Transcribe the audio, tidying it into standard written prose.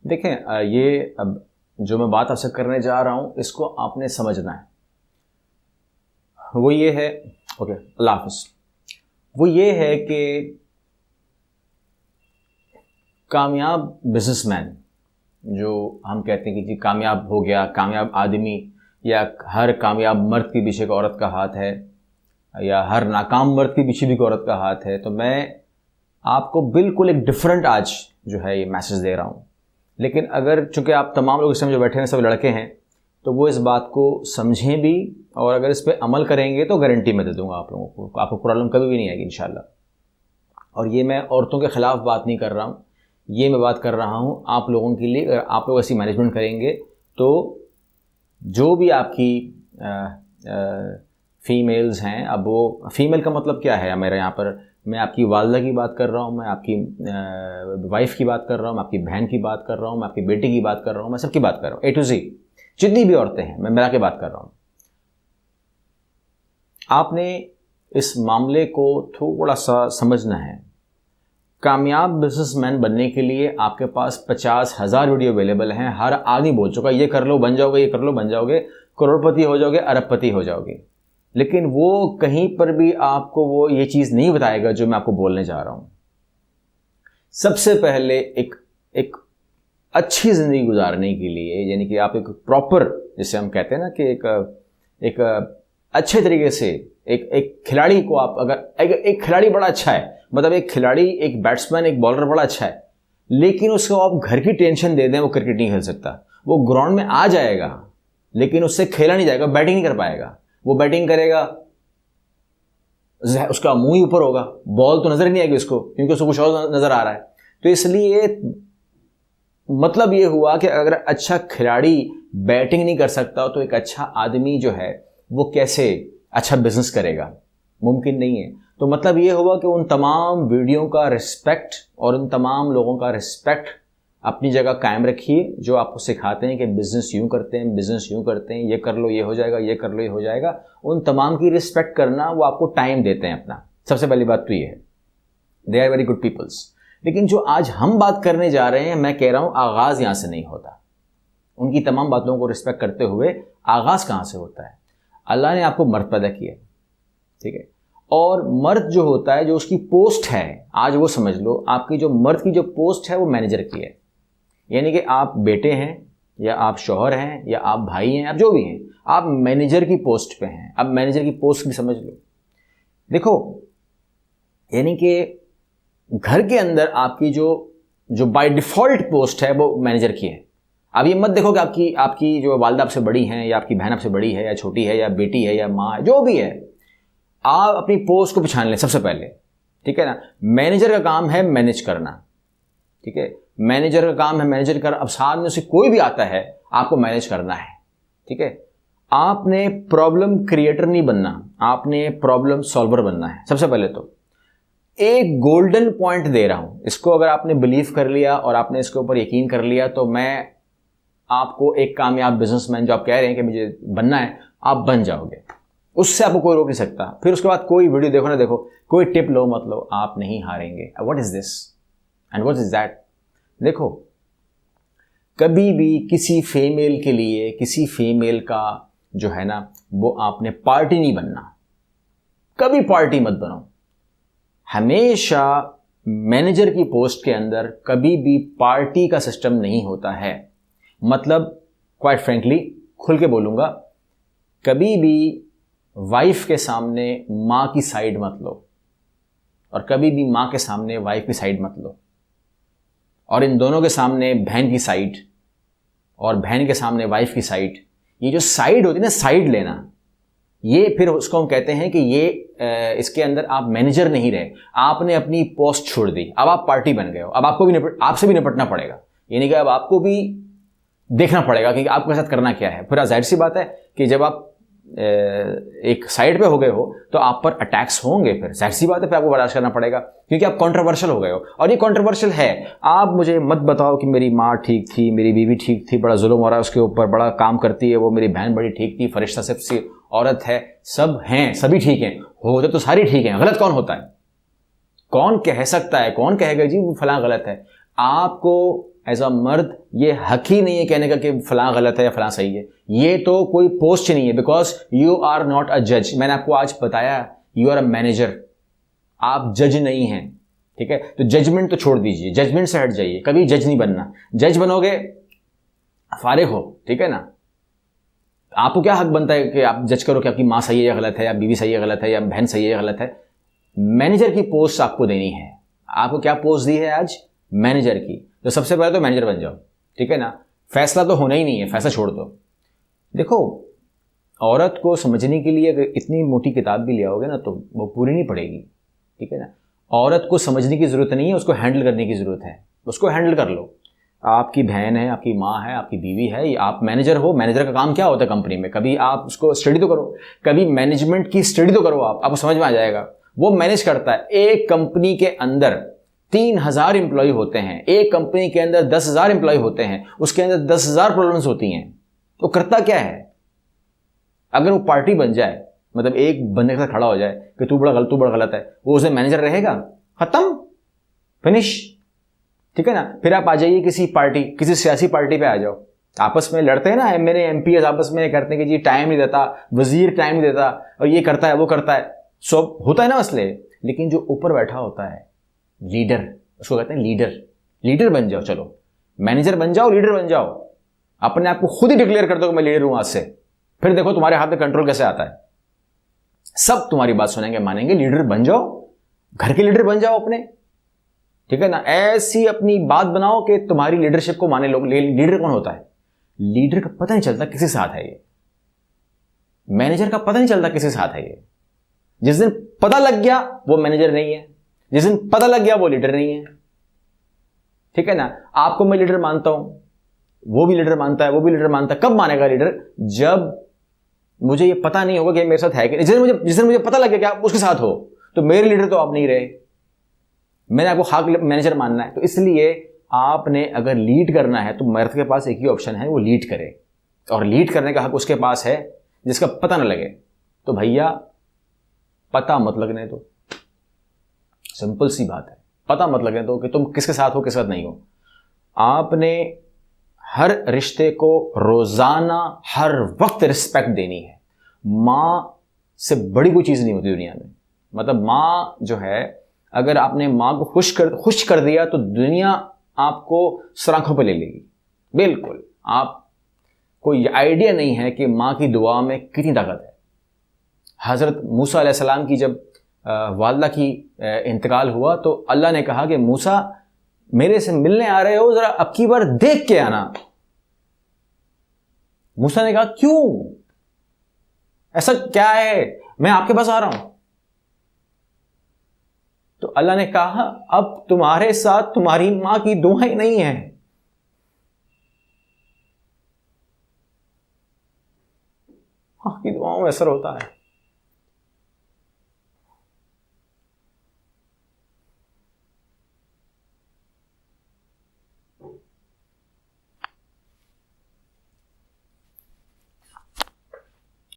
देखें, ये अब जो मैं बात आपसे करने जा रहा हूँ इसको आपने समझना है। वो ये है, ओके, अल्लाह हाफ़िज़। वो ये है कि कामयाब बिजनेसमैन, जो हम कहते हैं कि जी कामयाब हो गया, कामयाब आदमी, या हर कामयाब मर्द के पीछे एक औरत का हाथ है, या हर नाकाम मर्द के पीछे भी एक औरत का हाथ है। तो मैं आपको बिल्कुल एक डिफरेंट आज जो है ये मैसेज दे रहा हूँ। लेकिन अगर चूँकि आप तमाम लोग इस समय जो बैठे हैं सब लड़के हैं, तो वो इस बात को समझें भी, और अगर इस पर अमल करेंगे तो गारंटी मैं दे दूँगा आप लोगों को, आपको प्रॉब्लम कभी भी नहीं आएगी इंशाल्लाह। और ये मैं औरतों के ख़िलाफ़ बात नहीं कर रहा हूँ, ये मैं बात कर रहा हूँ आप लोगों के लिए। अगर आप लोग ऐसी मैनेजमेंट करेंगे तो जो भी आपकी फ़ीमेल्स हैं, अब वो फ़ीमेल का मतलब क्या है मेरे यहाँ पर, मैं आपकी वालदा की बात कर रहा हूँ, मैं आपकी वाइफ की बात कर रहा हूँ, मैं आपकी बहन की बात कर रहा हूँ, मैं आपकी बेटी की बात कर रहा हूँ, मैं सबकी बात कर रहा हूँ, A to Z, जितनी भी औरतें हैं मैं मिला के बात कर रहा हूँ। आपने इस मामले को थोड़ा सा समझना है। कामयाब बिजनेसमैन बनने के लिए आपके पास 50,000 वीडियो अवेलेबल हैं। हर आदमी बोल चुका है ये कर लो बन जाओगे, ये कर लो बन जाओगे, करोड़पति हो जाओगे, अरबपति हो जाओगे। लेकिन वो कहीं पर भी आपको वो ये चीज़ नहीं बताएगा जो मैं आपको बोलने जा रहा हूँ। सबसे पहले एक अच्छी ज़िंदगी गुजारने के लिए, यानी कि आप एक प्रॉपर, जिसे हम कहते हैं ना कि एक अच्छे तरीके से एक खिलाड़ी को आप, अगर एक खिलाड़ी बड़ा अच्छा है, मतलब एक खिलाड़ी, एक बैट्समैन, एक बॉलर बड़ा अच्छा है, लेकिन उसको आप घर की टेंशन दे दें, वो क्रिकेट नहीं खेल सकता। वो ग्राउंड में आ जाएगा लेकिन उससे खेला नहीं जाएगा, बैटिंग नहीं कर पाएगा। वो बैटिंग करेगा, उसका मुंह ही ऊपर होगा, बॉल तो नजर ही नहीं आएगी उसको, क्योंकि उसको कुछ और नजर आ रहा है। तो इसलिए मतलब ये हुआ कि अगर अच्छा खिलाड़ी बैटिंग नहीं कर सकता तो एक अच्छा आदमी जो है वो कैसे अच्छा बिजनेस करेगा, मुमकिन नहीं है। तो मतलब ये हुआ कि उन तमाम वीडियो का रिस्पेक्ट और उन तमाम लोगों का रिस्पेक्ट अपनी जगह कायम रखिए जो आपको सिखाते हैं कि बिज़नेस यूँ करते हैं, बिज़नेस यूँ करते हैं, ये कर लो ये हो जाएगा, ये कर लो ये हो जाएगा। उन तमाम की रिस्पेक्ट करना, वो आपको टाइम देते हैं अपना। सबसे पहली बात तो ये है, they are very good peoples. लेकिन जो आज हम बात करने जा रहे हैं, मैं कह रहा हूँ आगाज़ यहाँ से नहीं होता। उनकी तमाम बातों को रिस्पेक्ट करते हुए आगाज़ कहाँ से होता है? अल्लाह ने आपको मर्द पैदा किया, ठीक है, और मर्द जो होता है, जो उसकी पोस्ट है, आज वो समझ लो, आपकी जो मर्द की जो पोस्ट है वो मैनेजर की है। यानी कि आप बेटे हैं या आप शौहर हैं या आप भाई हैं, आप जो भी हैं, आप मैनेजर की पोस्ट पे हैं। अब मैनेजर की पोस्ट भी समझ लो। देखो, यानी कि घर के अंदर आपकी जो बाय डिफ़ॉल्ट पोस्ट है वो मैनेजर की है। अब ये मत देखो कि आपकी जो वालदा आपसे बड़ी हैं या आपकी बहन आपसे बड़ी है या छोटी है या बेटी है या माँ है, जो भी है, आप अपनी पोस्ट को पहचान लें सबसे पहले, ठीक है ना। मैनेजर का काम है मैनेज करना, ठीक है, मैनेजर का काम है मैनेजर कर। अब साथ में उसे कोई भी आता है, आपको मैनेज करना है, ठीक है। आपने प्रॉब्लम क्रिएटर नहीं बनना, आपने प्रॉब्लम सॉल्वर बनना है सबसे पहले। तो एक गोल्डन पॉइंट दे रहा हूं, इसको अगर आपने बिलीव कर लिया और आपने इसके ऊपर यकीन कर लिया, तो मैं आपको एक कामयाब बिजनेसमैन जो आप कह रहे हैं कि मुझे बनना है, आप बन जाओगे। उससे आपको कोई रोक नहीं सकता। फिर उसके बाद कोई वीडियो देखो ना देखो, कोई टिप लो मत लो, आप नहीं हारेंगे। What is this and what is that? देखो, कभी भी किसी फीमेल के लिए, किसी फीमेल का जो है ना, वो आपने पार्टी नहीं बनना। कभी पार्टी मत बनो। हमेशा मैनेजर की पोस्ट के अंदर कभी भी पार्टी का सिस्टम नहीं होता है। मतलब क्वाइट फ्रेंकली, खुल के बोलूँगा, कभी भी वाइफ के सामने माँ की साइड मत लो और कभी भी माँ के सामने वाइफ की साइड मत लो, और इन दोनों के सामने बहन की साइड और बहन के सामने वाइफ की साइड। ये जो साइड होती है ना, साइड लेना, ये फिर उसको हम कहते हैं कि ये इसके अंदर आप मैनेजर नहीं रहे, आपने अपनी पोस्ट छोड़ दी, अब आप पार्टी बन गए हो। अब आपको भी आपसे भी निपटना पड़ेगा, यानी कि अब आपको भी देखना पड़ेगा कि आपके साथ करना क्या है। फिर जाहिर सी बात है कि जब आप एक साइड पे हो गए हो तो आप पर अटैक्स होंगे, फिर जाहिर सी बात है फिर आपको बर्दाश्त करना पड़ेगा, क्योंकि आप कंट्रोवर्शियल हो गए हो। और ये कंट्रोवर्शियल है। आप मुझे मत बताओ कि मेरी माँ ठीक थी, मेरी बीवी ठीक थी, बड़ा जुल्म हो रहा है उसके ऊपर, बड़ा काम करती है वो, मेरी बहन बड़ी ठीक थी, फरिश्ता सिर्फ सी औरत है। सब हैं, सभी ठीक हैं, होते तो सारी ठीक हैं। गलत कौन होता है? कौन कह सकता है, कौन कहेगा जी वो फलां गलत है? आपको एज अ मर्द ये हक ही नहीं है कहने का कि फलां गलत है या फलां सही है। ये तो कोई पोस्ट नहीं है, because you are not a जज। मैंने आपको आज बताया, यू आर अ मैनेजर, आप जज नहीं हैं, ठीक है। तो जजमेंट तो छोड़ दीजिए, जजमेंट से हट जाइए, कभी जज नहीं बनना। जज बनोगे फारिग हो, ठीक है ना। आपको क्या हक बनता है कि आप जज करो कि आपकी माँ सही है या गलत है, या बीवी सही है गलत है, या बहन सही है या गलत है। मैनेजर की पोस्ट आपको देनी है। आपको क्या पोस्ट दी है आज? मैनेजर की। तो सबसे पहले तो मैनेजर बन जाओ, ठीक है ना। फैसला तो होना ही नहीं है, फैसला छोड़ दो। देखो, औरत को समझने के लिए अगर इतनी मोटी किताब भी ले आओगे ना तो वो पूरी नहीं पड़ेगी, ठीक है ना। औरत को समझने की ज़रूरत नहीं है, उसको हैंडल करने की ज़रूरत है। उसको हैंडल कर लो। आपकी बहन है, आपकी माँ है, आपकी बीवी है, आप मैनेजर हो। मैनेजर का काम क्या होता है कंपनी में? कभी आप उसको स्टडी तो करो, कभी मैनेजमेंट की स्टडी तो करो, आपको समझ में आ जाएगा। वो मैनेज करता है। एक कंपनी के अंदर 3000 एम्प्लॉय होते हैं, एक कंपनी के अंदर 10,000 एम्प्लॉय होते हैं, उसके अंदर 10,000 प्रॉब्लम्स होती हैं। तो करता क्या है? अगर वो पार्टी बन जाए, मतलब एक बंदे के साथ खड़ा हो जाए कि तू बड़ा गलत है, वो उसे मैनेजर रहेगा? खत्म, फिनिश, ठीक है ना। फिर आप आ जाइए किसी पार्टी, किसी सियासी पार्टी पे आ जाओ, आपस में लड़ते हैं ना एमएलए एमपीएस, आपस में करते हैं कि जी टाइम नहीं देता, वजीर टाइम नहीं देता, और ये करता है वो करता है, सब होता है ना मसले। लेकिन जो ऊपर बैठा होता है लीडर, उसको कहते हैं लीडर। लीडर बन जाओ, चलो मैनेजर बन जाओ, लीडर बन जाओ। अपने आप को खुद ही डिक्लेयर कर दो कि मैं लीडर हूं आज से। फिर देखो तुम्हारे हाथ में कंट्रोल कैसे आता है। सब तुम्हारी बात सुनेंगे, मानेंगे। लीडर बन जाओ, घर के लीडर बन जाओ अपने, ठीक है ना। ऐसी अपनी बात बनाओ कि तुम्हारी लीडरशिप को माने लोग। लीडर कौन होता है? लीडर का पता नहीं चलता किसी साथ है ये। मैनेजर का पता नहीं चलता किसी साथ है ये। जिस दिन पता लग गया वो मैनेजर नहीं है, जिस दिन पता लग गया वो लीडर नहीं है, ठीक है ना। आपको मैं लीडर मानता हूं, वो भी लीडर मानता है, वो भी लीडर मानता है। कब मानेगा लीडर? जब मुझे ये पता नहीं होगा कि मेरे साथ है कि नहीं। जिस दिन मुझे पता लग गया कि आप उसके साथ हो, तो मेरे लीडर तो आप नहीं रहे। मैंने आपको खाक मैनेजर मानना है। तो इसलिए आपने अगर लीड करना है तो मर्द के पास एक ही ऑप्शन है, वो लीड करे। और लीड करने का हक उसके पास है जिसका पता ना लगे। तो भैया पता मत लगने दो, सिंपल सी बात है। पता मत लगने दो कि तुम किसके साथ हो, किसके साथ नहीं हो। आपने हर रिश्ते को रोजाना हर वक्त रिस्पेक्ट देनी है। मां से बड़ी कोई चीज नहीं होती दुनिया में। मतलब मां जो है, अगर आपने मां को खुश कर दिया तो दुनिया आपको सराखों पे ले लेगी। बिल्कुल, आप कोई आइडिया नहीं है कि मां की दुआ में कितनी ताकत है। हजरत मूसा अलैहिस्सलाम की जब वालदा की इंतकाल हुआ तो अल्लाह ने कहा कि मूसा मेरे से मिलने आ रहे हो, जरा अब की बार देख के आना। मूसा ने कहा क्यों, ऐसा क्या है, मैं आपके पास आ रहा हूं। तो अल्लाह ने कहा अब तुम्हारे साथ तुम्हारी मां की दुआएं नहीं है। मां की दुआओं में असर होता है।